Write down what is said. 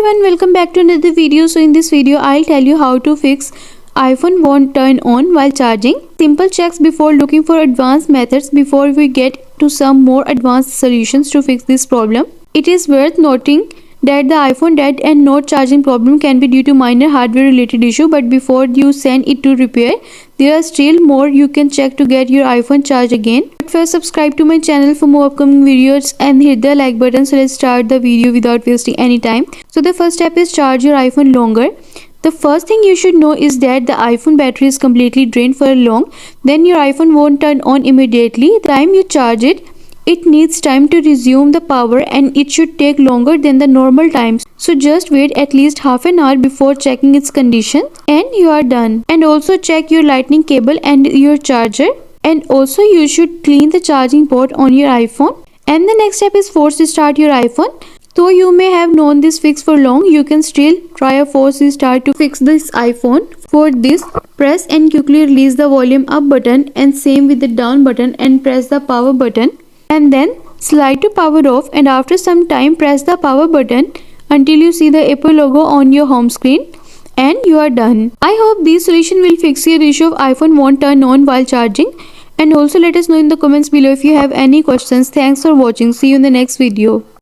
everyone, welcome back to another video. So in this video I'll tell you how to fix iPhone won't turn on while charging. Simple checks before looking for advanced methods. Before we get to some more advanced solutions to fix this problem, it is worth noting that the iPhone dead and not charging problem can be due to minor hardware related issue, but before you send it to repair, there are still more you can check to get your iPhone charged again. But first, subscribe to my channel for more upcoming videos and hit the like button. So let's start the video without wasting any time. So the first step is charge your iPhone longer. The first thing you should know is that the iPhone battery is completely drained for long, then your iPhone won't turn on immediately. The time you charge it, it needs time to resume the power and it should take longer than the normal times. So just wait at least half an hour before checking its condition and you are done. And also check your lightning cable and your charger. And also you should clean the charging port on your iPhone. And the next step is force restart your iPhone. Though you may have known this fix for long, you can still try a force restart to fix this iPhone. For this, press and quickly release the volume up button and same with the down button and press the power button. And then slide to power off, and after some time press the power button until you see the Apple logo on your home screen and you are done. I hope this solution will fix your issue of iPhone won't turn on while charging. And also let us know in the comments below if you have any questions. Thanks for watching. See you in the next video.